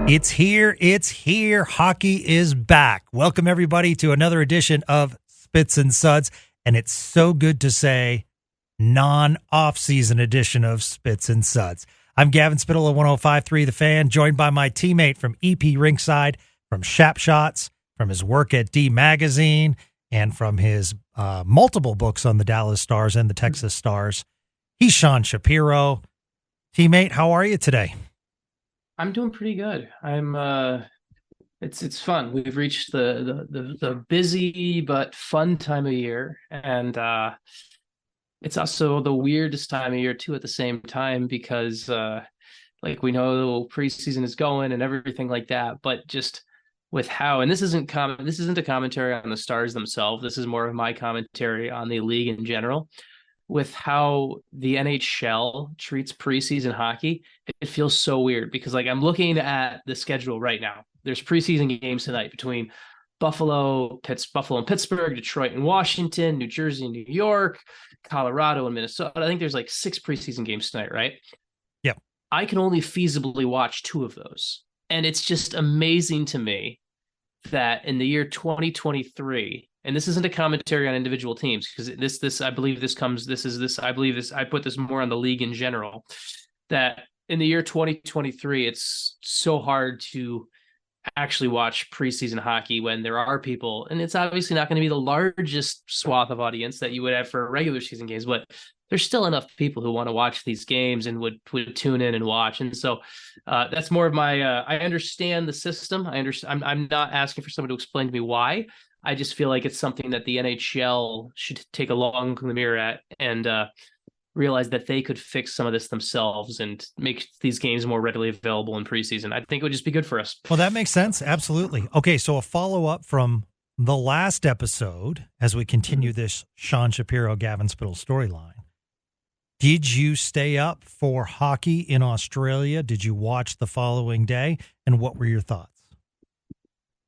It's here. Hockey is back. Welcome, everybody, to another edition of Spits and Suds. And it's so good to say non-off-season edition of Spits and Suds. I'm Gavin Spittle of 105.3 The Fan, joined by my teammate from EP Rinkside, from Shap Shots, from his work at D Magazine, and from his multiple books on the Dallas Stars and the Texas Stars. He's Sean Shapiro. Teammate, how are you today? I'm doing pretty good. It's fun. We've reached the busy but fun time of year, and it's also the weirdest time of year too at the same time because like we know preseason is going and everything like that, but just with how, and this isn't a commentary on the Stars themselves. This is more of my commentary on the league in general. With how the NHL treats preseason hockey, it feels so weird because like I'm looking at the schedule right now. There's preseason games tonight between Buffalo and Pittsburgh, Detroit and Washington, New Jersey and New York, Colorado and Minnesota. I think there's like 6 preseason games tonight, right? Yep. I can only feasibly watch 2 of those. And it's just amazing to me that in the year 2023, and this isn't a commentary on individual teams because I put this more on the league in general, that in the year 2023, it's so hard to actually watch preseason hockey when there are people, and it's obviously not going to be the largest swath of audience that you would have for regular season games, but there's still enough people who want to watch these games and would tune in and watch. And so that's more of my, I understand the system. I'm not asking for someone to explain to me why. I just feel like it's something that the NHL should take a long look in the mirror at and realize that they could fix some of this themselves and make these games more readily available in preseason. I think it would just be good for us. Well, that makes sense. Absolutely. Okay, so a follow-up from the last episode as we continue this Sean Shapiro, Gavin Spittle storyline. Did you stay up for hockey in Australia? Did you watch the following day? And what were your thoughts?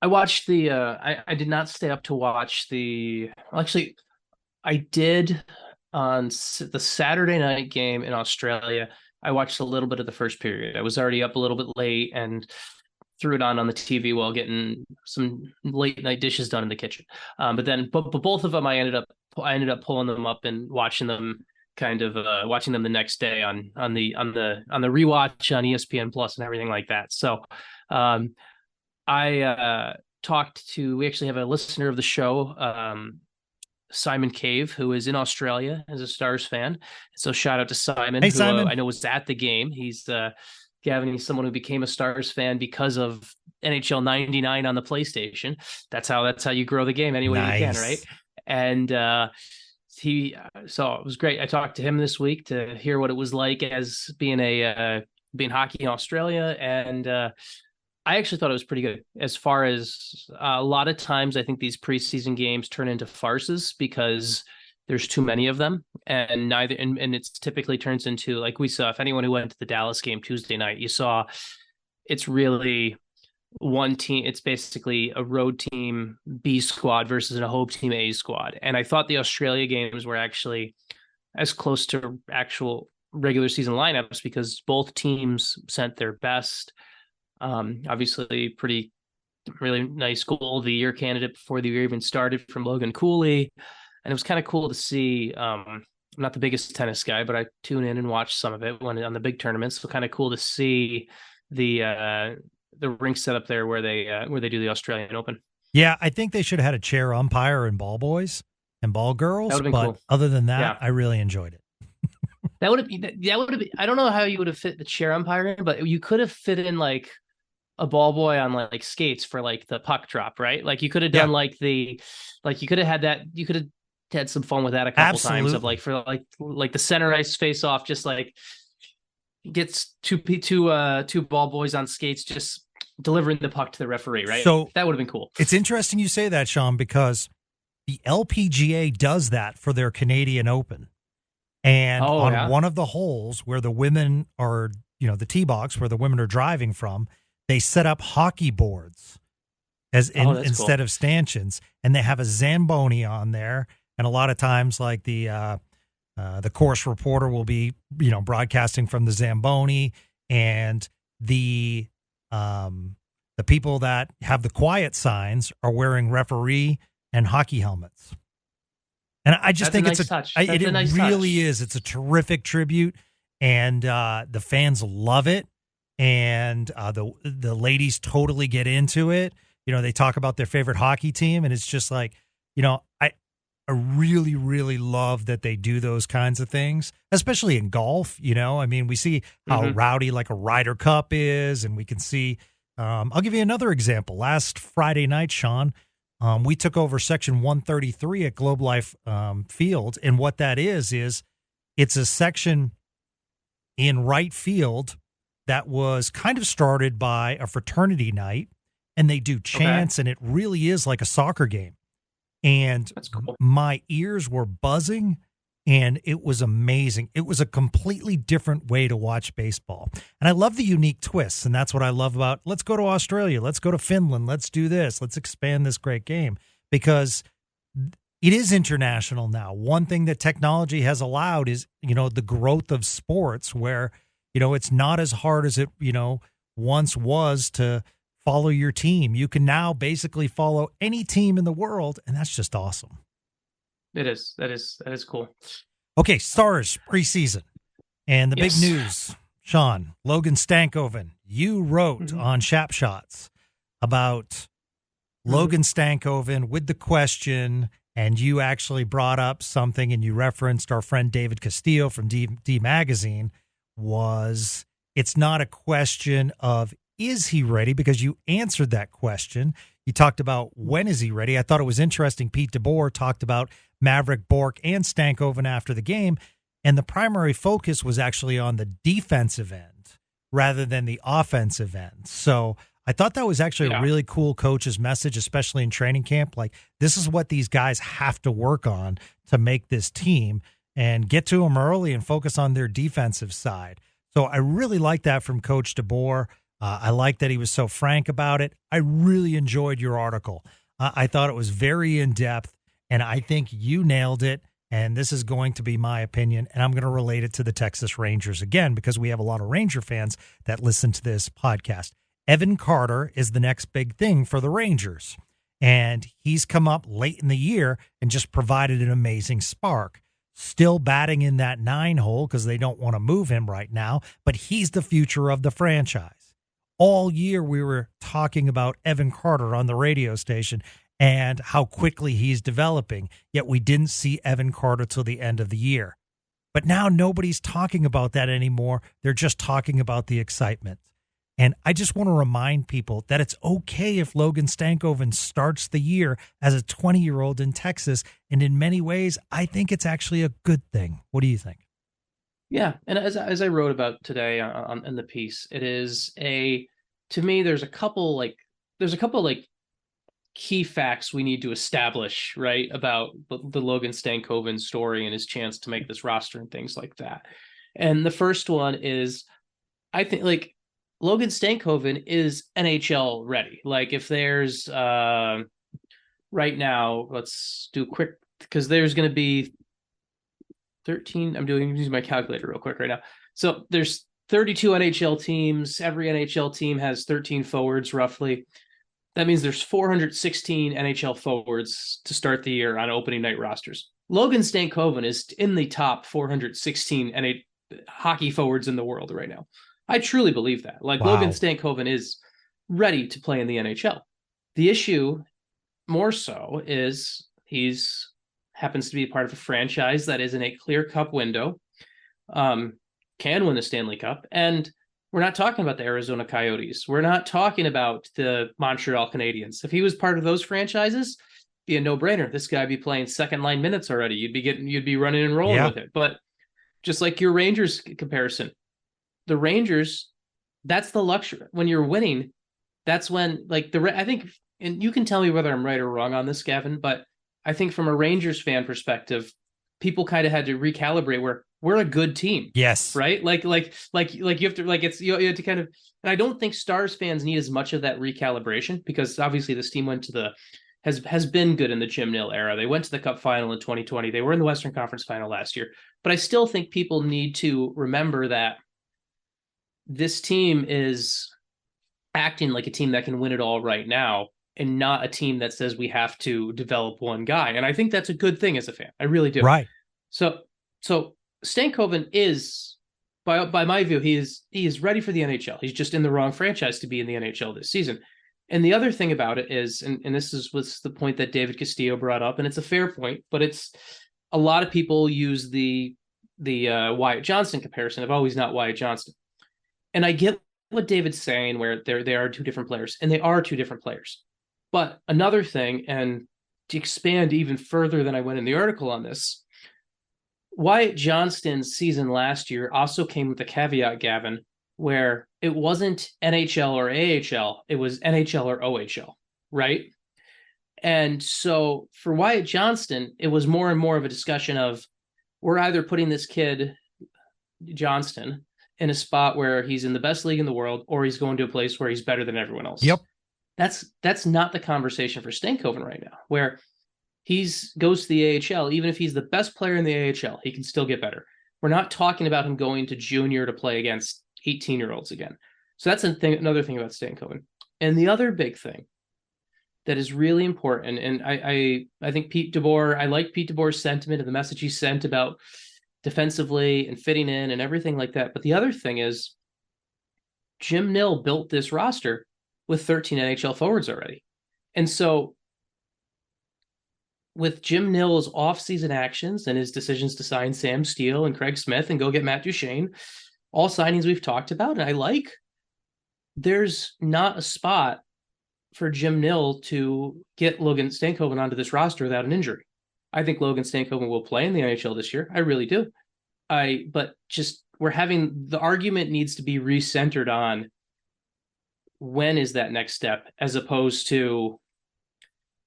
I watched I did not stay up to watch actually, I did on the Saturday night game in Australia. I watched a little bit of the first period. I was already up a little bit late and threw it on the TV while getting some late night dishes done in the kitchen. But both of them, I ended up pulling them up and watching them watching them the next day on the rewatch on ESPN Plus and everything like that. So, we actually have a listener of the show, Simon Cave, who is in Australia as a Stars fan. So shout out to Simon, hey, Simon. I know was at the game. He's Gavin, he's someone who became a Stars fan because of NHL 99 on the PlayStation. That's how you grow the game any way you can, right? And so it was great. I talked to him this week to hear what it was like as being hockey in Australia, and I actually thought it was pretty good. As far as a lot of times, I think these preseason games turn into farces because there's too many of them, and it typically turns into, like we saw, if anyone who went to the Dallas game Tuesday night, you saw it's really one team. It's basically a road team B squad versus a home team A squad. And I thought the Australia games were actually as close to actual regular season lineups because both teams sent their best. Obviously really nice goal of the year candidate before the year even started from Logan Cooley. And it was kind of cool to see, I'm not the biggest tennis guy, but I tune in and watch some of it when on the big tournaments. So kind of cool to see the rink set up there where they do the Australian Open. Yeah, I think they should have had a chair umpire and ball boys and ball girls. But cool. Other than that, yeah. I really enjoyed it. That would have been, I don't know how you would have fit the chair umpire in, but you could have fit in like a ball boy on like skates for like the puck drop, right? Like you could have done you could have had that. You could have had some fun with that a couple times of like for like the center ice face off, just like gets two ball boys on skates, just delivering the puck to the referee, right? So that would have been cool. It's interesting you say that, Sean, because the LPGA does that for their Canadian Open. And one of the holes where the women are, the tee box where the women are driving from, they set up hockey boards instead of stanchions, and they have a Zamboni on there. And a lot of times, like the course reporter will be, broadcasting from the Zamboni, and the The people that have the quiet signs are wearing referee and hockey helmets. And I just think it's touch. It really is. It's a terrific tribute, and the fans love it, and the ladies totally get into it. They talk about their favorite hockey team, and it's just like, I really, really love that they do those kinds of things, especially in golf. I mean, we see how rowdy like a Ryder Cup is, and we can see. I'll give you another example. Last Friday night, Sean, we took over section 133 at Globe Life Field, and what that is it's a section in right field that was kind of started by a fraternity night, and they do chants, and it really is like a soccer game. And that's cool. My ears were buzzing, and it was amazing. It was a completely different way to watch baseball. And I love the unique twists, and that's what I love about, let's go to Australia, let's go to Finland, let's do this, let's expand this great game, because it is international now. One thing that technology has allowed is, the growth of sports where, it's not as hard as it, once was to follow your team. You can now basically follow any team in the world, and that's just awesome. It is. That is cool. Okay, Stars preseason. And the big news, Sean, Logan Stankoven, you wrote on Shap Shots about Logan Stankoven with the question, and you actually brought up something, and you referenced our friend David Castillo from D Magazine, it's not a question of is he ready, because you answered that question. You talked about when is he ready. I thought it was interesting. Pete DeBoer talked about Maverick, Bork, and Stankoven after the game, and the primary focus was actually on the defensive end rather than the offensive end. So I thought that was actually a really cool coach's message, especially in training camp. Like, this is what these guys have to work on to make this team, and get to them early and focus on their defensive side. So I really like that from Coach DeBoer. I like that he was so frank about it. I really enjoyed your article. I thought it was very in-depth, and I think you nailed it, and this is going to be my opinion, and I'm going to relate it to the Texas Rangers again, because we have a lot of Ranger fans that listen to this podcast. Evan Carter is the next big thing for the Rangers, and he's come up late in the year and just provided an amazing spark. Still batting in that 9 hole because they don't want to move him right now, but he's the future of the franchise. All year we were talking about Evan Carter on the radio station and how quickly he's developing, yet we didn't see Evan Carter till the end of the year. But now nobody's talking about that anymore. They're just talking about the excitement. And I just want to remind people that it's okay if Logan Stankoven starts the year as a 20-year-old in Texas. And in many ways, I think it's actually a good thing. What do you think? Yeah, and as I wrote about today in the piece, it is to me there's a couple key facts we need to establish, right, about the Logan Stankoven story and his chance to make this roster and things like that. And the first one is, I think Logan Stankoven is NHL ready. Like, if there's right now, let's do quick, because there's going to be 13. I'm using my calculator real quick right now. So there's 32 NHL teams. Every NHL team has 13 forwards roughly. That means there's 416 NHL forwards to start the year on opening night rosters. Logan Stankoven is in the top 416 hockey forwards in the world right now. I truly believe that. Wow. Logan Stankoven is ready to play in the NHL. The issue more so is he's happens to be part of a franchise that is in a clear cup window, can win the Stanley Cup. And we're not talking about the Arizona Coyotes. We're not talking about the Montreal Canadiens. If he was part of those franchises, it'd be a no-brainer. This guy would be playing second line minutes already. You'd be running and rolling with it. But just like your Rangers comparison, the Rangers, that's the luxury. When you're winning, that's when, I think, and you can tell me whether I'm right or wrong on this, Gavin, but I think from a Rangers fan perspective, people kind of had to recalibrate where we're a good team. Yes. Right. You have to, you have to kind of, and I don't think Stars fans need as much of that recalibration, because obviously this team has been good in the Jim Nill era. They went to the Cup final in 2020. They were in the Western Conference final last year, but I still think people need to remember that this team is acting like a team that can win it all right now and not a team that says we have to develop one guy. And I think that's a good thing as a fan. I really do. Right. So Stankoven is, by my view, he is ready for the NHL. He's just in the wrong franchise to be in the NHL this season. And the other thing about it is, and this was the point that David Castillo brought up, and it's a fair point, but it's a lot of people use the Wyatt Johnston comparison of, oh, he's not Wyatt Johnston. And I get what David's saying, where they are two different players, and they are two different players. But another thing, and to expand even further than I went in the article on this, Wyatt Johnston's season last year also came with the caveat, Gavin, where it wasn't NHL or AHL, it was NHL or OHL, right? And so for Wyatt Johnston, it was more and more of a discussion of, we're either putting this kid, Johnston, in a spot where he's in the best league in the world, or he's going to a place where he's better than everyone else. Yep. That's not the conversation for Stankoven right now, where goes to the AHL. Even if he's the best player in the AHL, he can still get better. We're not talking about him going to junior to play against 18-year-olds again. So that's another thing about Stankoven. And the other big thing that is really important, and I think Pete DeBoer, I like Pete DeBoer's sentiment and the message he sent about defensively and fitting in and everything like that. But the other thing is, Jim Nill built this roster with 13 NHL forwards already. And so with Jim Nill's offseason actions and his decisions to sign Sam Steele and Craig Smith and go get Matt Duchene, all signings we've talked about, and there's not a spot for Jim Nill to get Logan Stankoven onto this roster without an injury. I think Logan Stankoven will play in the NHL this year. I really do. But the argument needs to be recentered on when is that next step, as opposed to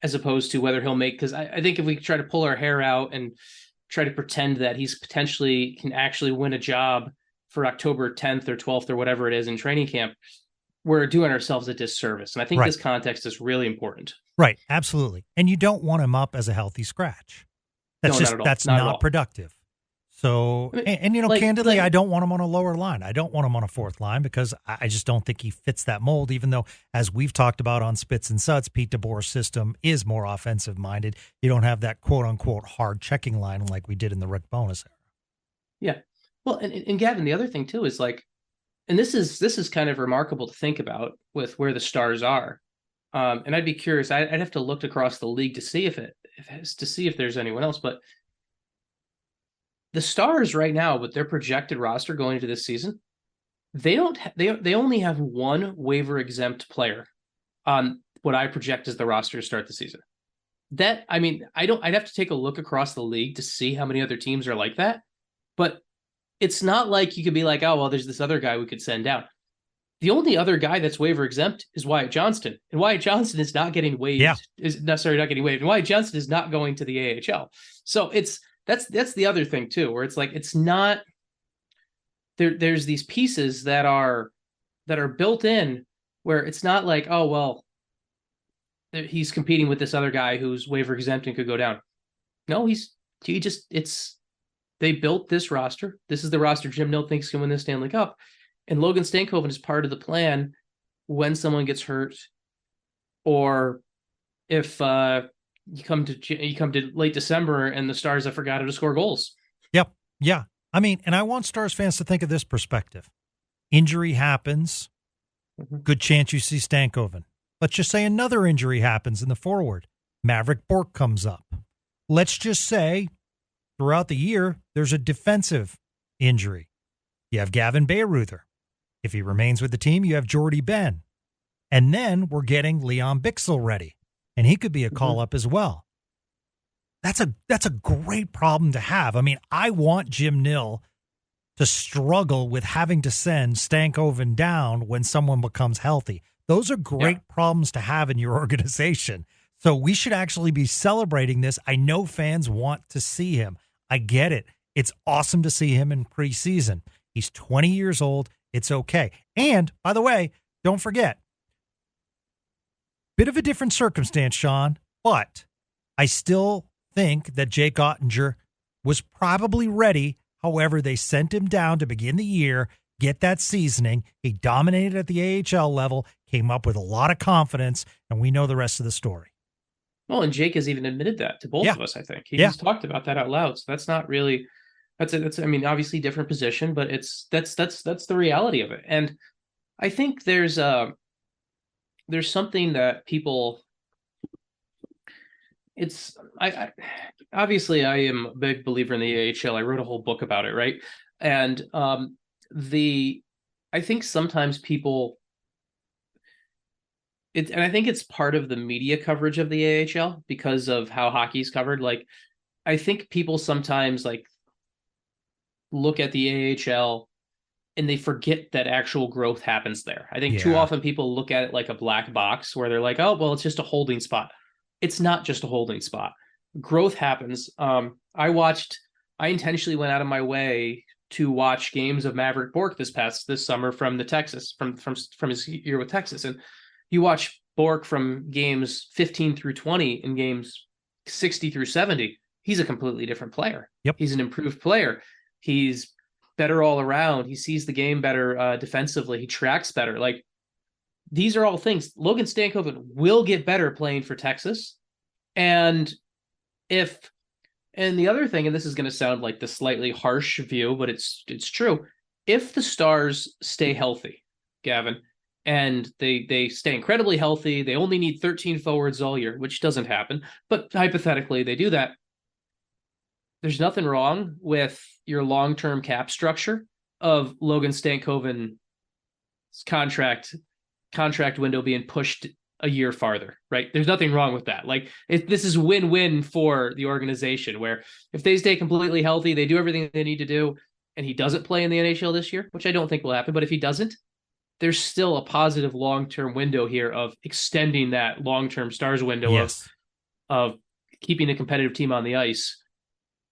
whether he'll make, because I think if we try to pull our hair out and try to pretend that he's potentially can actually win a job for October 10th or 12th or whatever it is in training camp, we're doing ourselves a disservice. And I think this context is really important. Right. Absolutely. And you don't want him up as a healthy scratch. That's not productive. So, candidly, I don't want him on a lower line. I don't want him on a fourth line because I just don't think he fits that mold, even though, as we've talked about on Spits and Suds, Pete DeBoer's system is more offensive-minded. You don't have that quote-unquote hard checking line like we did in the Rick Bowness era. Yeah. Well, and Gavin, the other thing, too, is and this is kind of remarkable to think about with where the Stars are. And I'd be curious. I'd have to look across the league to see if there's anyone else, but the Stars right now, with their projected roster going into this season, they only have one waiver exempt player on what I project as the roster to start the season. I'd have to take a look across the league to see how many other teams are like that. But it's not like you could be like, oh, well, there's this other guy we could send down. The only other guy that's waiver exempt is Wyatt Johnston. And Wyatt Johnston is not getting waived. Yeah. Is necessarily not getting waived. And Wyatt Johnston is not going to the AHL. So that's the other thing too, where it's like, it's not there's these pieces that are built in where it's not like, oh, well, he's competing with this other guy who's waiver exempt and could go down. No, they built this roster. This is the roster Jim Nill thinks can win the Stanley Cup. And Logan Stankoven is part of the plan when someone gets hurt, or if you come to late December and the Stars have forgotten to score goals. Yep. Yeah. I mean, and I want Stars fans to think of this perspective. Injury happens. Mm-hmm. Good chance you see Stankoven. Let's just say another injury happens in the forward. Maverick Bourque comes up. Let's just say throughout the year, there's a defensive injury. You have Gavin Bayreuther. If he remains with the team, you have Jamie Benn. And then we're getting Leon Bixel ready. And he could be a call-up as well. That's a great problem to have. I mean, I want Jim Nill to struggle with having to send Stankoven down when someone becomes healthy. Those are great problems to have in your organization. So we should actually be celebrating this. I know fans want to see him. I get it. It's awesome to see him in preseason. He's 20 years old. It's okay. And, by the way, don't forget, bit of a different circumstance, Sean, but I still think that Jake Ottinger was probably ready. However, they sent him down to begin the year. get that seasoning. He dominated at the AHL level, came up with a lot of confidence, and we know the rest of the story. Well, and Jake has even admitted that to both of us, I think. He's talked about that out loud. So that's not really that's I mean, obviously different position, but that's the reality of it. And I think there's something that people I obviously I am a big believer in the AHL. I wrote a whole book about it, right? And I think sometimes people and I think it's part of the media coverage of the AHL because of how hockey's covered. Like, I think people sometimes like look at the AHL and they forget that actual growth happens there. I think too often people look at it like a black box where they're like, oh, well, it's just a holding spot. It's not just a holding spot. Growth happens. I intentionally went out of my way to watch games of Maverick Bourque this summer from his year with Texas. And you watch Bourque from games 15 through 20 and games 60 through 70. He's a completely different player. Yep. He's an improved player. He's better all around. He sees the game better defensively. He tracks better. Like, these are all things. Logan Stankoven will get better playing for Texas. And the other thing, and this is going to sound like the slightly harsh view, but it's true. If the Stars stay healthy, Gavin, and they stay incredibly healthy, they only need 13 forwards all year, which doesn't happen, but hypothetically they do that. There's nothing wrong with your long-term cap structure of Logan Stankoven's contract window being pushed a year farther, right? There's nothing wrong with that. Like, this is win-win for the organization, where if they stay completely healthy, they do everything they need to do, and he doesn't play in the NHL this year, which I don't think will happen, but if he doesn't, there's still a positive long-term window here of extending that long-term Stars window of keeping a competitive team on the ice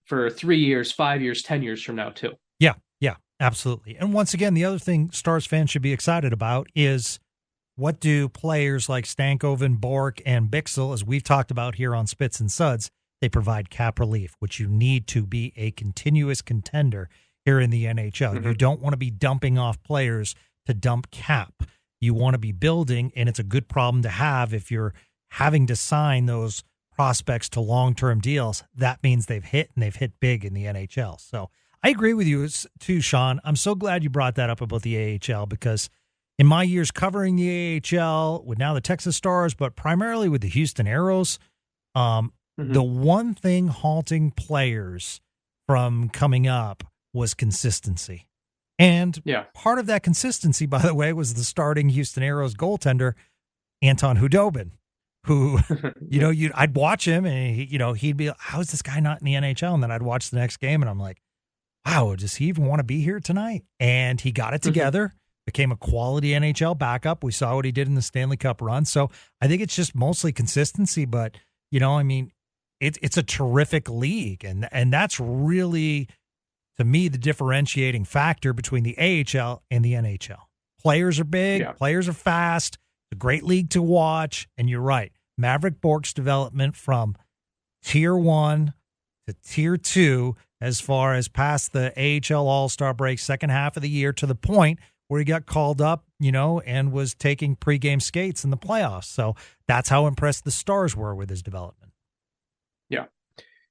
for 3 years, 5 years, 10 years from now too. Yeah, absolutely. And once again, the other thing Stars fans should be excited about is, what do players like Stankoven, Bourque, and Bixel, as we've talked about here on Spits and Suds, they provide cap relief, which you need to be a continuous contender here in the NHL. Mm-hmm. You don't want to be dumping off players to dump cap. You want to be building, and it's a good problem to have if you're having to sign those prospects to long-term deals. That means they've hit, and they've hit big in the NHL. So I agree with you too, Sean. I'm so glad you brought that up about the AHL, because in my years covering the AHL with now the Texas Stars, but primarily with the Houston Aeros, the one thing halting players from coming up was consistency. And part of that consistency, by the way, was the starting Houston Aeros goaltender, Anton Hudobin, who, I'd watch him and he'd be like, how is this guy not in the NHL? And then I'd watch the next game and I'm like, wow, does he even want to be here tonight? And he got it together, became a quality NHL backup. We saw what he did in the Stanley Cup run. So I think it's just mostly consistency, but it's a terrific league. And that's really, to me, the differentiating factor between the AHL and the NHL. Players are big, players are fast, it's a great league to watch. And you're right, Maverick Bourque's development from tier 1 to tier 2, as far as past the AHL All-Star break, second half of the year, to the point where he got called up, and was taking pregame skates in the playoffs. So that's how impressed the Stars were with his development. Yeah.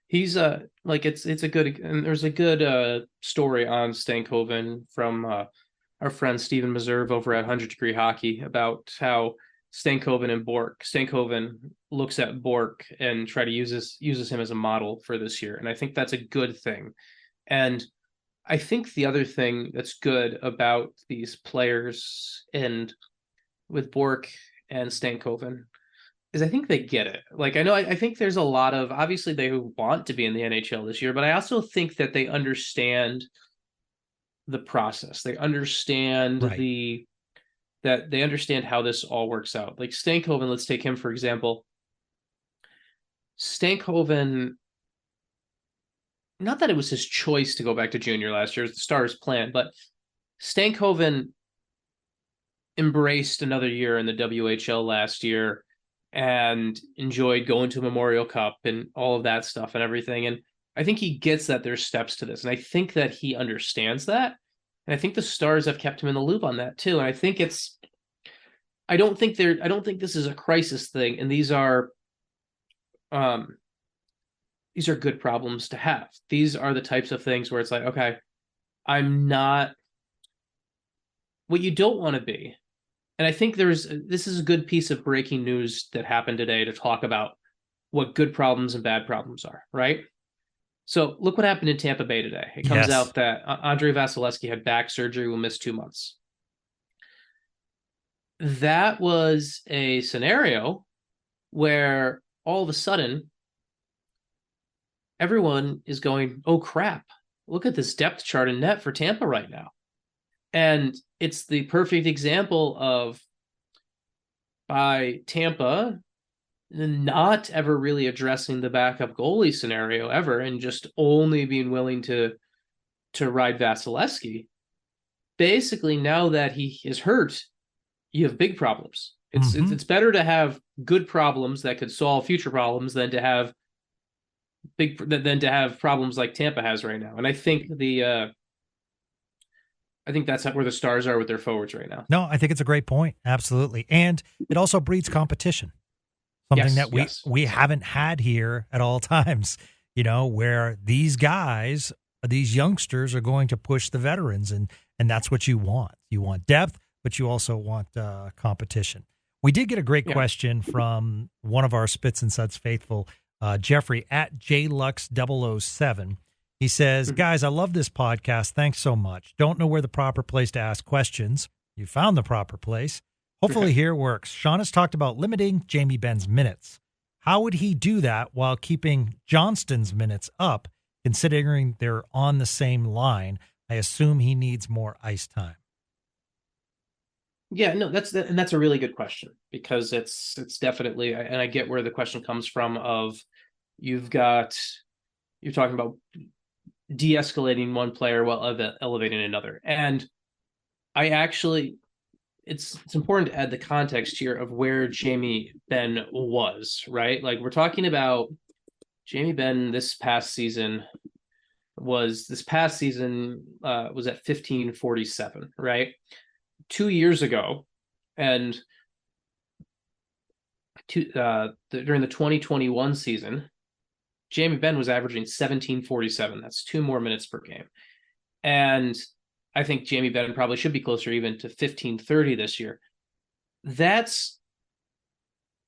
He's it's a good, and there's a good story on Stankoven from our friend Steven Meserve over at 100 Degree Hockey about how Stankoven and Bourque. Stankoven looks at Bourque and uses him as a model for this year, and I think that's a good thing. And I think the other thing that's good about these players, and with Bourque and Stankoven, is I think they get it. Like, I think there's a lot of, obviously they want to be in the NHL this year, but I also think that they understand the process. They understand they understand how this all works out. Like Stankoven, let's take him for example. Stankoven, not that it was his choice to go back to junior last year, it was the Stars' plan, but Stankoven embraced another year in the WHL last year and enjoyed going to Memorial Cup and all of that stuff and everything. And I think he gets that there's steps to this. And I think that he understands that. And I think the Stars have kept him in the loop on that too. And I don't think this is a crisis thing. And these are good problems to have. These are the types of things where it's like, okay, I'm not what you don't want to be. And I think this is a good piece of breaking news that happened today to talk about what good problems and bad problems are, right? So look what happened in Tampa Bay today. It comes out that Andrei Vasilevsky had back surgery, will miss 2 months. That was a scenario where all of a sudden everyone is going, oh crap, look at this depth chart in net for Tampa right now. And it's the perfect example of by Tampa not ever really addressing the backup goalie scenario ever and just only being willing to ride Vasilevsky. Basically, now that he is hurt, you have big problems. It's better to have good problems that could solve future problems than to have problems like Tampa has right now. And I think that's where the Stars are with their forwards right now. No, I think it's a great point. Absolutely. And it also breeds competition. Something that we haven't had here at all times, where these guys, these youngsters are going to push the veterans, and that's what you want. You want depth, but you also want competition. We did get a great question from one of our Spits and Suds faithful, Jeffrey at JLux007. He says, guys, I love this podcast. Thanks so much. Don't know where the proper place to ask questions. You found the proper place. Hopefully here it works. Sean has talked about limiting Jamie Benn's minutes. How would he do that while keeping Johnston's minutes up, considering they're on the same line? I assume he needs more ice time. Yeah, no, that's a really good question, because it's definitely, and I get where the question comes from of you're talking about de-escalating one player while elevating another. And I actually, it's important to add the context here of where Jamie Benn was, right? Like, we're talking about Jamie Benn this past season was at 1547, right? 2 years ago, and during the 2021 season, Jamie Benn was averaging 1747. That's 2 more minutes per game. And I think Jamie Benn probably should be closer even to 1530 this year. That's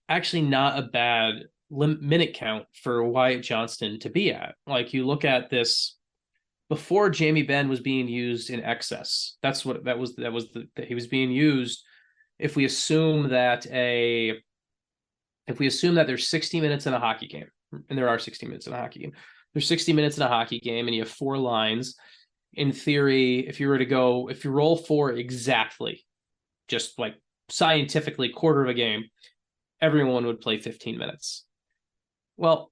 actually not a bad minute count for Wyatt Johnston to be at. Like, you look at this before Jamie Benn was being used in excess. He was being used. If we assume that there's 60 minutes in a hockey game, and there are 60 minutes in a hockey game, there's 60 minutes in a hockey game, and you have 4 lines. In theory, if you roll 4 exactly, just like scientifically, quarter of a game, everyone would play 15 minutes. Well,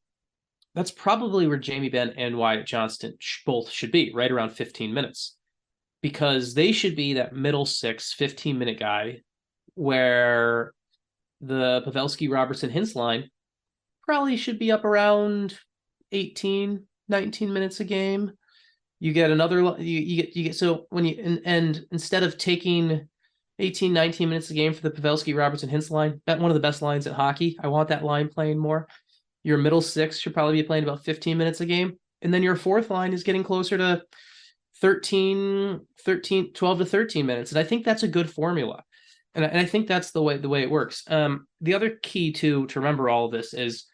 that's probably where Jamie Benn and Wyatt Johnston both should be, right around 15 minutes, because they should be that middle 6, 15-minute guy, where the Pavelski, Robertson, Hintz line probably should be up around 18, 19 minutes a game. You get another, you get so when you, and instead of taking 18, 19 minutes a game for the Pavelski, Robertson, Hintz line, that's one of the best lines in hockey. I want that line playing more. Your middle 6 should probably be playing about 15 minutes a game. And then your 4th line is getting closer to 12 to 13 minutes. And I think that's a good formula. And I think that's the way it works. The other key to remember all of this is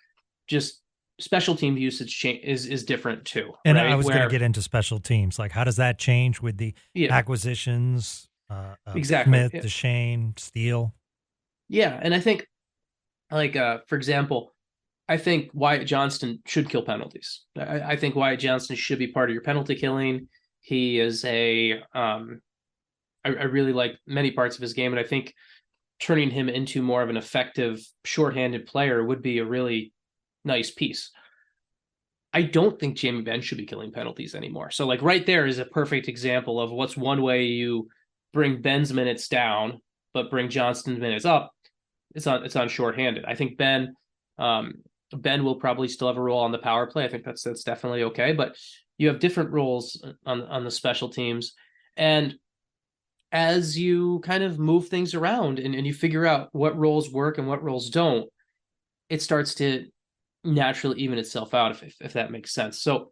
just special team usage is different too. And right? I was going to get into special teams. Like, how does that change with the acquisitions? Exactly. Smith, Duchesne, Steele. Yeah. And I think, like, for example, I think Wyatt Johnston should kill penalties. I think Wyatt Johnston should be part of your penalty killing. He is I really like many parts of his game, and I think turning him into more of an effective shorthanded player would be a really nice piece. I don't think Jamie Benn should be killing penalties anymore. So, like, right there is a perfect example of what's one way you bring Benn's minutes down, but bring Johnston's minutes up. It's on shorthanded. I think Ben will probably still have a role on the power play. I think that's definitely okay. But you have different roles on the special teams. And as you kind of move things around and you figure out what roles work and what roles don't, it starts to naturally even itself out, if that makes sense. So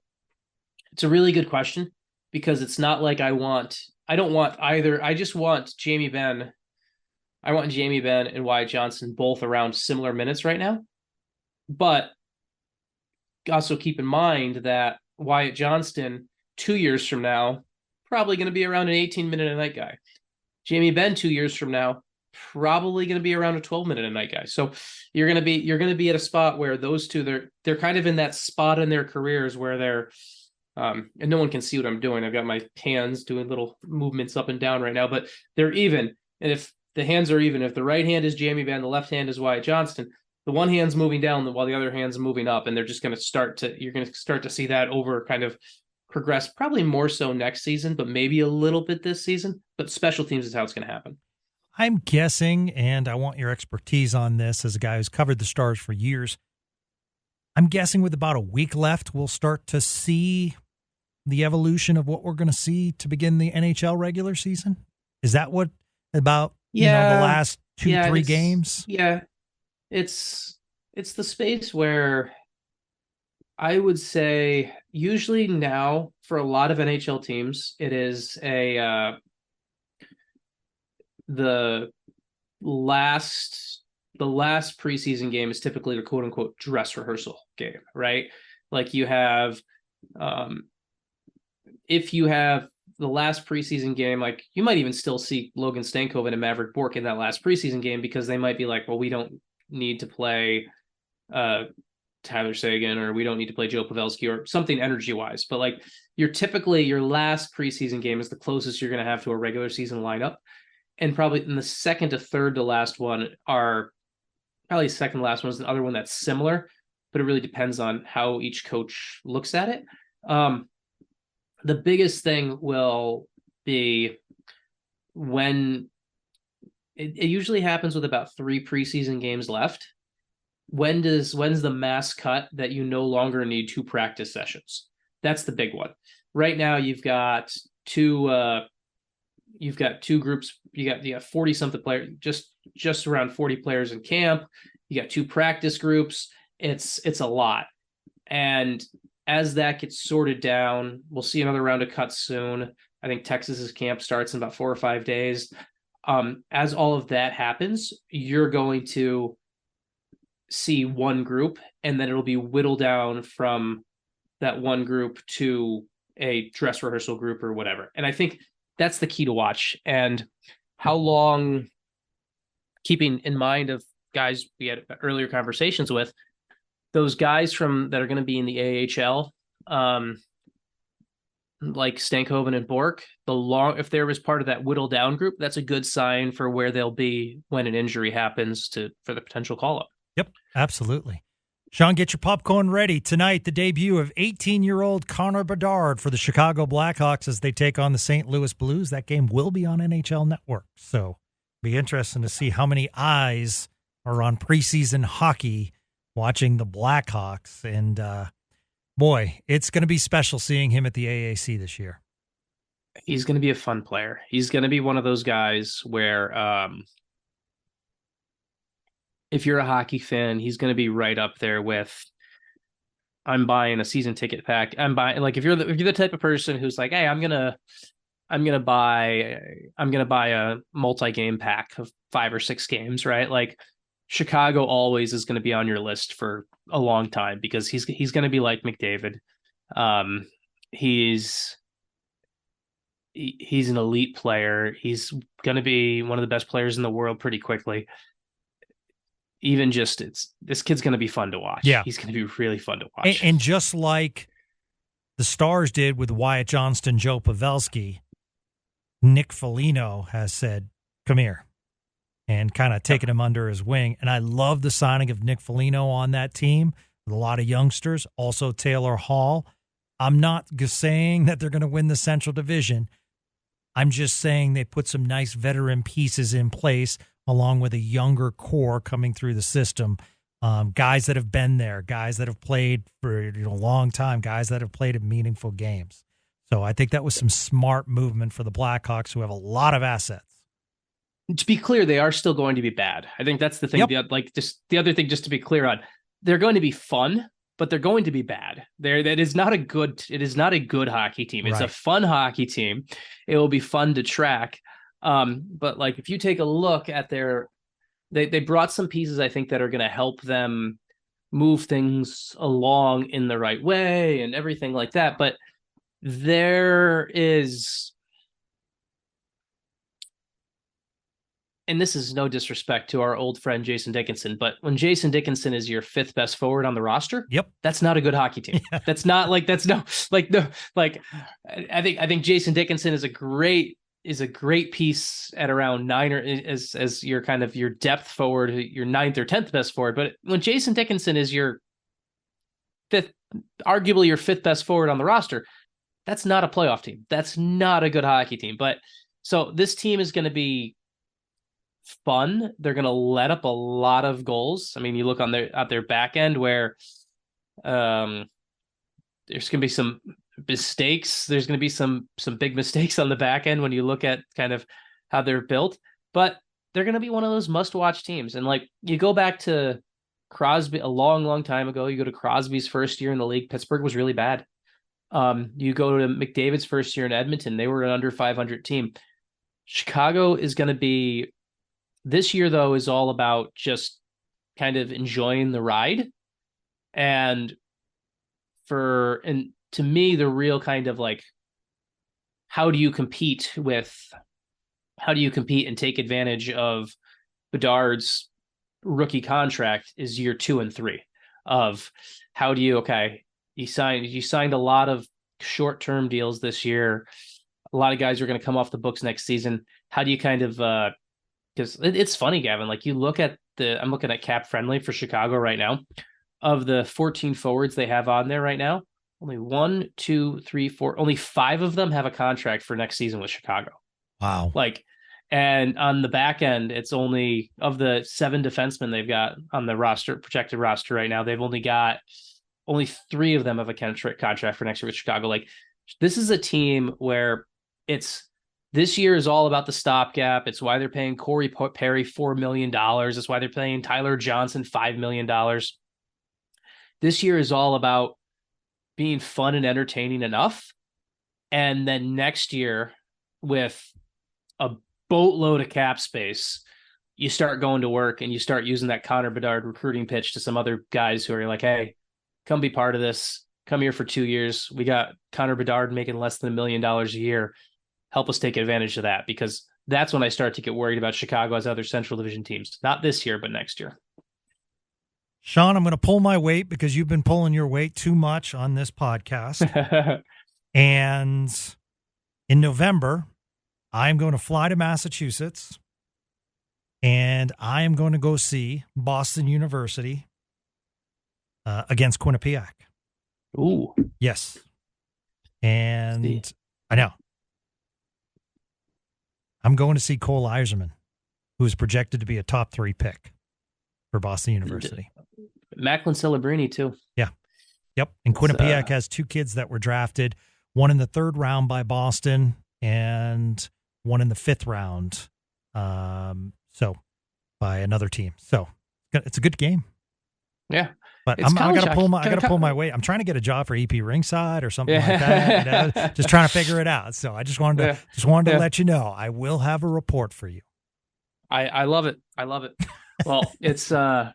it's a really good question, because it's not like I don't want either. I just want Jamie Benn. I want Jamie Benn and Wyatt Johnston both around similar minutes right now. But also keep in mind that Wyatt Johnston 2 years from now, probably going to be around an 18-minute a night guy. Jamie Benn 2 years from now, probably going to be around a 12-minute a night guy. So you're going to be at a spot where those two, they're kind of in that spot in their careers where they're and no one can see what I'm doing. I've got my hands doing little movements up and down right now, but they're even. And if the hands are even, if the right hand is Jamie Benn, the left hand is Wyatt Johnston, the one hand's moving down while the other hand's moving up, and they're just going to you're going to start to see that over kind of progress, probably more so next season, but maybe a little bit this season. But special teams is how it's going to happen. I'm guessing, and I want your expertise on this as a guy who's covered the Stars for years. I'm guessing with about a week left, we'll start to see the evolution of what we're going to see to begin the NHL regular season. Is that what about the last 2-3 games? Yeah, it's the space where I would say usually now for a lot of NHL teams, it is the last preseason game is typically the quote unquote dress rehearsal game, right? Like you have, if you have the last preseason game, like you might even still see Logan Stankoven and Maverick Bourque in that last preseason game, because they might be like, well, we don't need to play Tyler Seguin, or we don't need to play Joe Pavelski or something energy wise. But like your last preseason game is the closest you're going to have to a regular season lineup. And probably in the second to third to last one are probably second to last one is the other one that's similar, but it really depends on how each coach looks at it. The biggest thing will be when it usually happens with about 3 preseason games left. When's the mass cut that you no longer need 2 practice sessions? That's the big one. Right now, you've got two groups. You got 40 something players, just around 40 players in camp. You got 2 practice groups. It's a lot. And as that gets sorted down, we'll see another round of cuts soon. I think Texas's camp starts in about 4 or 5 days. As all of that happens, you're going to see one group, and then it'll be whittled down from that one group to a dress rehearsal group or whatever. And I think that's the key to watch. And how long, keeping in mind of guys we had earlier conversations with, those guys that are going to be in the AHL, like Stankoven and Bourque, if there was part of that whittled down group, that's a good sign for where they'll be when an injury happens for the potential call up. Yep, absolutely. Sean, get your popcorn ready. Tonight, the debut of 18-year-old Connor Bedard for the Chicago Blackhawks as they take on the St. Louis Blues. That game will be on NHL Network, so be interesting to see how many eyes are on preseason hockey watching the Blackhawks. And, boy, it's going to be special seeing him at the AAC this year. He's going to be a fun player. He's going to be one of those guys where if you're a hockey fan, he's going to be right up there with, I'm buying a season ticket pack. Like if you're the type of person who's like, hey, I'm gonna buy a multi-game pack of 5 or 6 games, right? Like Chicago always is going to be on your list for a long time, because he's going to be like McDavid. He's an elite player. He's going to be one of the best players in the world pretty quickly. Even just this kid's going to be fun to watch. Yeah. He's going to be really fun to watch. And just like the Stars did with Wyatt Johnston, Joe Pavelski, Nick Foligno has said, come here, and kind of taken him under his wing. And I love the signing of Nick Foligno on that team with a lot of youngsters, also Taylor Hall. I'm not saying that they're going to win the Central Division. I'm just saying they put some nice veteran pieces in place along with a younger core coming through the system. Guys that have been there, guys that have played for a long time, guys that have played in meaningful games. So I think that was some smart movement for the Blackhawks, who have a lot of assets. To be clear, they are still going to be bad. I think that's the thing. Yep. The other thing, just to be clear on, they're going to be fun, but they're going to be bad. It is not a good hockey team. It's a fun hockey team. It will be fun to track. But like, if you take a look at they brought some pieces, I think, that are going to help them move things along in the right way and everything like that. But there is, and this is no disrespect to our old friend Jason Dickinson, but when Jason Dickinson is your fifth best forward on the roster, that's not a good hockey team. Yeah. I think Jason Dickinson is a great piece at around 9 or as your kind of your depth forward, your 9th or 10th best forward. But when Jason Dickinson is your arguably your 5th best forward on the roster, that's not a playoff team. That's not a good hockey team. But so this team is going to be fun. They're going to let up a lot of goals. I mean, you look at their back end where there's going to be some mistakes. There's going to be some big mistakes on the back end when you look at kind of how they're built, but they're going to be one of those must-watch teams. And like, you go back to Crosby a long time ago, you go to Crosby's first year in the league, Pittsburgh was really bad. You go to McDavid's first year in Edmonton, they were an under 500 team. Chicago is going to be, this year though, is all about just kind of enjoying the ride. And to me, the real kind of like, how do you compete and take advantage of Bedard's rookie contract is year 2 and 3 of how do you signed a lot of short-term deals this year. A lot of guys are going to come off the books next season. How do you kind of, because it's funny, Gavin, like you look at I'm looking at Cap Friendly for Chicago right now. Of the 14 forwards they have on there right now, only 1, 2, 3, 4, only 5 of them have a contract for next season with Chicago. Wow. Like, and on the back end, it's only of the 7 defensemen they've got on the projected roster right now, they've only 3 of them have a contract for next year with Chicago. Like, this is a team where this year is all about the stopgap. It's why they're paying Corey Perry $4 million. It's why they're paying Tyler Johnson $5 million. This year is all about being fun and entertaining enough. And then next year, with a boatload of cap space, you start going to work and you start using that Connor Bedard recruiting pitch to some other guys who are like, hey, come be part of this. Come here for 2 years. We got Connor Bedard making less than $1 million a year. Help us take advantage of that, because that's when I start to get worried about Chicago as other Central Division teams. Not this year, but next year. Sean, I'm going to pull my weight because you've been pulling your weight too much on this podcast. And in November, I'm going to fly to Massachusetts and I am going to go see Boston University against Quinnipiac. Ooh. Yes. And I know. I'm going to see Cole Eiserman, who is projected to be a top 3 pick for Boston University. Macklin Celebrini, too. Yeah. Yep. And Quinnipiac has 2 kids that were drafted, one in the 3rd round by Boston and one in the 5th round. So by another team. So it's a good game. Yeah. But I gotta pull my weight. I'm trying to get a job for EP Ringside or something like that. Just trying to figure it out. So I just wanted to let you know I will have a report for you. I love it. I love it. Well, it's the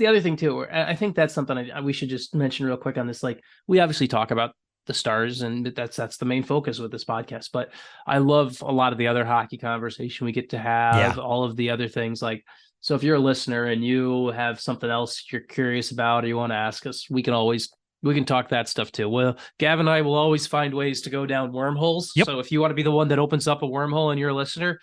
other thing too. I think that's something we should just mention real quick on this. Like, we obviously talk about the Stars, and that's the main focus with this podcast. But I love a lot of the other hockey conversation we get to have. Yeah. All of the other things, like. So if you're a listener and you have something else you're curious about or you want to ask us, we can talk that stuff too. Well, Gavin and I will always find ways to go down wormholes. Yep. So if you want to be the one that opens up a wormhole and you're a listener,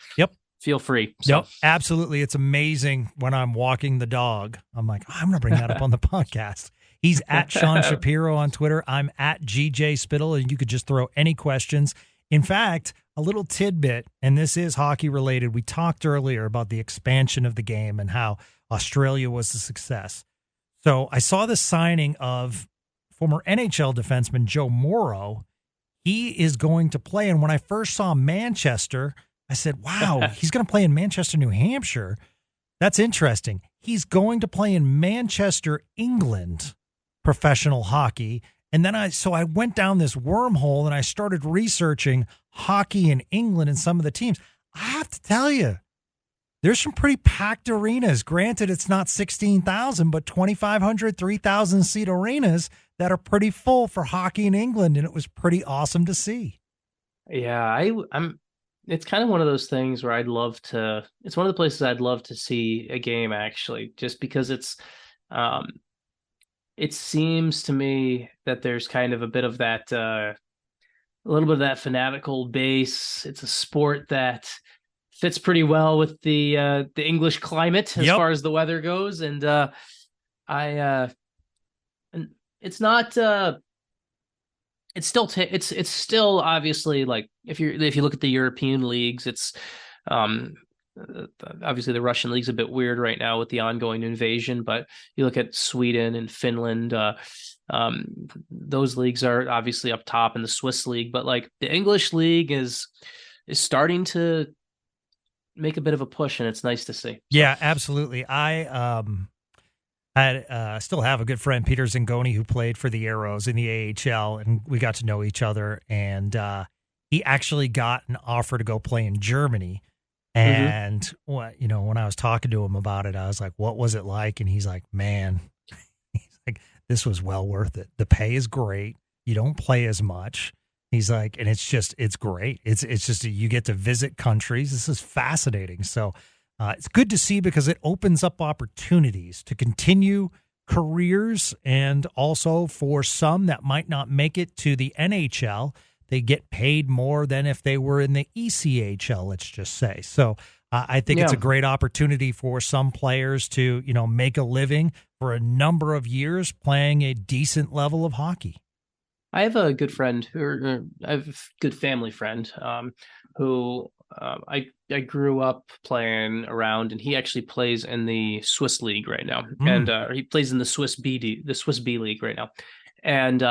feel free. So. Yep, absolutely. It's amazing when I'm walking the dog. I'm like, I'm going to bring that up on the podcast. He's at Sean Shapiro on Twitter. I'm at GJ Spittle, and you could just throw any questions. In fact, a little tidbit, and this is hockey related. We talked earlier about the expansion of the game and how Australia was a success. So I saw the signing of former NHL defenseman Joe Morrow. he is going to play. And when I first saw Manchester, I said, wow, he's going to play in Manchester, New Hampshire. That's interesting. He's going to play in Manchester, England, professional hockey. And then I went down this wormhole and I started researching hockey in England and some of the teams. I have to tell you, there's some pretty packed arenas. Granted, it's not 16,000, but 2,500, 3,000 seat arenas that are pretty full for hockey in England. And it was pretty awesome to see. Yeah, it's kind of one of those things where it's one of the places I'd love to see a game, actually, just because it seems to me that there's kind of a bit of that, a little bit of that fanatical base. It's a sport that fits pretty well with the English climate as far as the weather goes. And and it's not, it's still obviously, like, if you look at the European leagues, it's obviously the Russian league's a bit weird right now with the ongoing invasion, but you look at Sweden and Finland, those leagues are obviously up top, in the Swiss league, but like the English league is starting to make a bit of a push, and it's nice to see. Yeah, absolutely. I still have a good friend, Peter Zingoni, who played for the Arrows in the AHL, and we got to know each other. And he actually got an offer to go play in Germany. And when I was talking to him about it, I was like, "What was it like?" And he's like, "Man, he's like, this was well worth it. The pay is great. You don't play as much." He's like, and it's great. It's just you get to visit countries. This is fascinating. So. It's good to see because it opens up opportunities to continue careers, and also for some that might not make it to the NHL, they get paid more than if they were in the ECHL, let's just say. So I think it's a great opportunity for some players to, make a living for a number of years playing a decent level of hockey. I have a good friend, I have a good family friend, who I grew up playing around, and he actually plays in the Swiss league right now, and he plays in the Swiss B league right now, and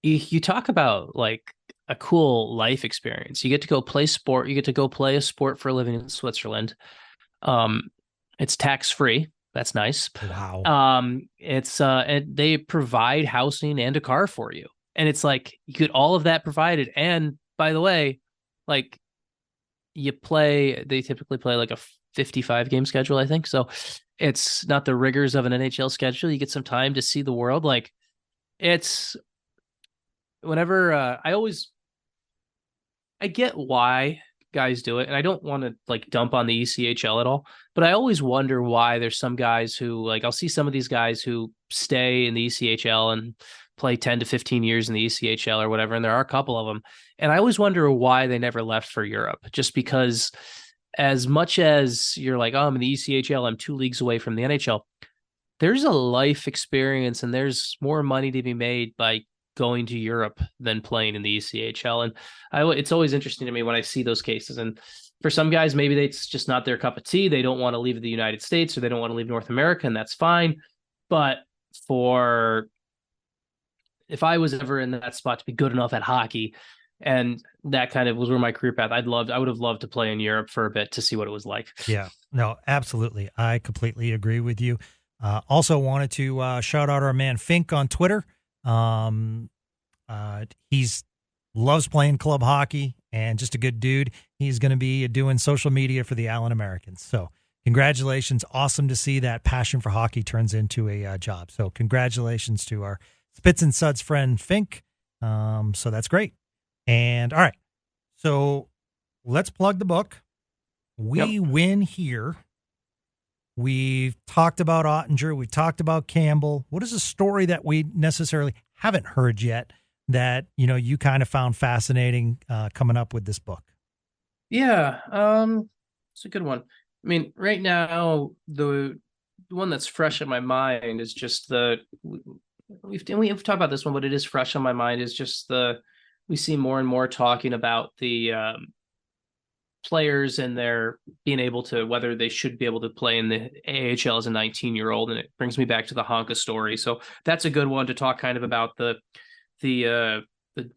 you talk about like a cool life experience. You get to go play sport. You get to go play a sport for a living in Switzerland. It's tax free. That's nice. Wow. And they provide housing and a car for you. And it's like, you get all of that provided. And by the way, like they typically play like a 55 game schedule, I think. So it's not the rigors of an NHL schedule. You get some time to see the world. Like, it's whenever I get why guys do it, and I don't want to like dump on the ECHL at all, but I always wonder why there's some guys who, like, I'll see some of these guys who stay in the ECHL and play 10 to 15 years in the ECHL or whatever, and there are a couple of them, and I always wonder why they never left for Europe. Just because, as much as you're like, oh, I'm in the ECHL, I'm 2 leagues away from the NHL, there's a life experience and there's more money to be made by going to Europe than playing in the ECHL. And it's always interesting to me when I see those cases. And for some guys, maybe it's just not their cup of tea. They don't want to leave the United States, or they don't want to leave North America, and that's fine. But if I was ever in that spot to be good enough at hockey, and that kind of was where my career path, I would have loved to play in Europe for a bit to see what it was like. Yeah, no, absolutely. I completely agree with you. Also wanted to shout out our man Fink on Twitter. He's loves playing club hockey and just a good dude. He's going to be doing social media for the Allen Americans. So congratulations. Awesome to see that passion for hockey turns into a job. So congratulations to our Spits and Suds friend Fink. So that's great. And all right, so let's plug the book. We win here. We've talked about Ottinger. We've talked about Campbell. What is a story that we necessarily haven't heard yet that, you kind of found fascinating coming up with this book? Yeah, it's a good one. I mean, right now, the one that's fresh in my mind is just we've talked about this one, but it is fresh on my mind, is just we see more and more talking about the players and their being able to, whether they should be able to play in the AHL as a 19-year-old. And it brings me back to the Honka story. So that's a good one to talk kind of about the the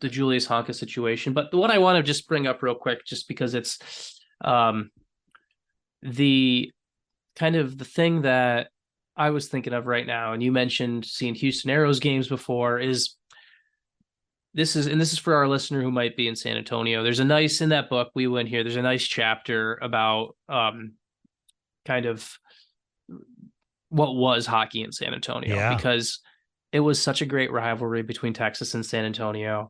Julius Honka situation. But the one I want to just bring up real quick, just because it's the kind of the thing that I was thinking of right now, and you mentioned seeing Houston Aeros games before, is this is for our listener who might be in San Antonio. There's a nice, in that book we went here, there's a nice chapter about kind of what was hockey in San Antonio, because it was such a great rivalry between Texas and San Antonio.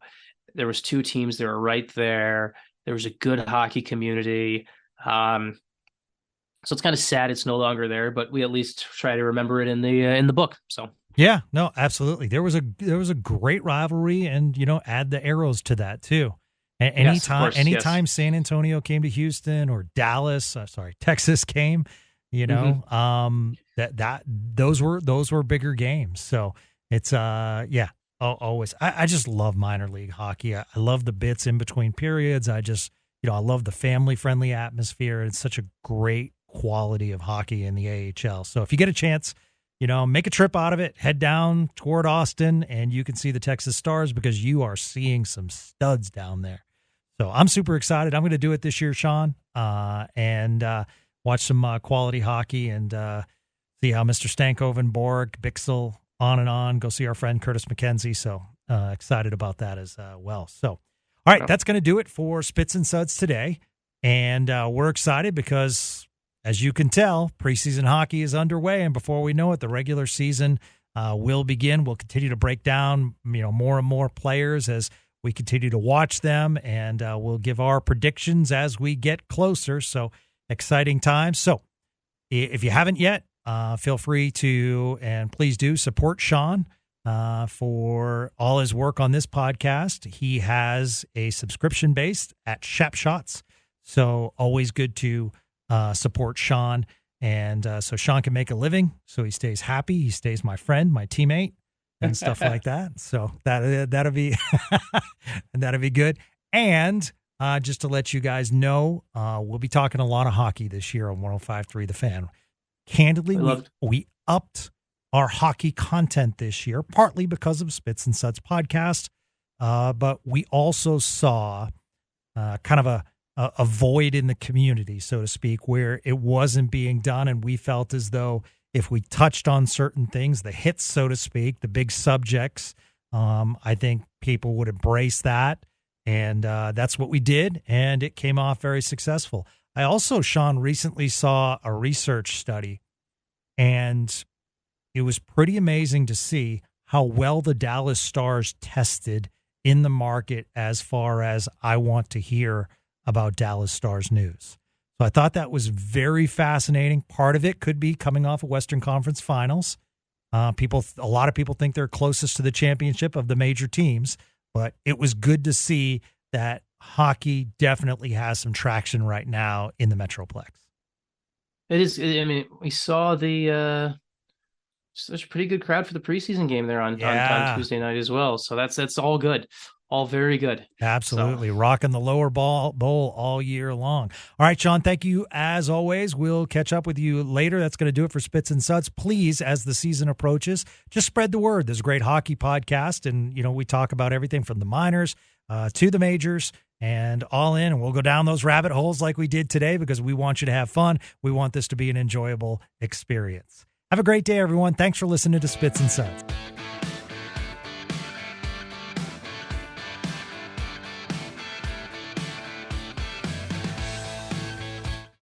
There was two teams that were right there. There was a good hockey community. So it's kind of sad it's no longer there, but we at least try to remember it in the book. So yeah, no, absolutely. There was a great rivalry, and add the Arrows to that too. Anytime San Antonio came to Houston or Dallas, Texas came, those were bigger games. So it's always. I just love minor league hockey. I love the bits in between periods. I love the family friendly atmosphere. It's such a great quality of hockey in the AHL. So if you get a chance, make a trip out of it, head down toward Austin, and you can see the Texas Stars, because you are seeing some studs down there. So I'm super excited. I'm going to do it this year, Sean, and watch some quality hockey and see how Mr. Stankoven, Borg, Bixel, on and on. Go see our friend Curtis McKenzie. So excited about that as well. So, all right, that's going to do it for Spits and Suds today. And we're excited because, as you can tell, preseason hockey is underway, and before we know it, the regular season will begin. We'll continue to break down, more and more players as we continue to watch them, and we'll give our predictions as we get closer. So exciting times. So if you haven't yet, feel free to, and please do, support Sean for all his work on this podcast. He has a subscription based at Shap Shots, so always good to support Sean, and so Sean can make a living, so he stays happy, he stays my friend, my teammate, and stuff like that. So that'll be that'll be good. And just to let you guys know, we'll be talking a lot of hockey this year on 105.3 The Fan. Candidly, we upped our hockey content this year, partly because of Spits and Suds podcast, but we also saw kind of a void in the community, so to speak, where it wasn't being done. And we felt as though if we touched on certain things, the hits, so to speak, the big subjects, I think people would embrace that. And that's what we did. And it came off very successful. I also, Sean, recently saw a research study, and it was pretty amazing to see how well the Dallas Stars tested in the market as far as I want to hear about Dallas Stars news. So I thought that was very fascinating. Part of it could be coming off of Western Conference Finals. A lot of people think they're closest to the championship of the major teams, but it was good to see that hockey definitely has some traction right now in the Metroplex. It is. I mean, we saw there's a pretty good crowd for the preseason game there on Tuesday night as well. So that's all good. All very good. Absolutely. So, rocking the lower bowl all year long. All right, Sean, thank you as always. We'll catch up with you later. That's going to do it for Spits and Suds. Please, as the season approaches, just spread the word. There's a great hockey podcast, and, we talk about everything from the minors to the majors and all in, and we'll go down those rabbit holes like we did today because we want you to have fun. We want this to be an enjoyable experience. Have a great day, everyone. Thanks for listening to Spits and Suds.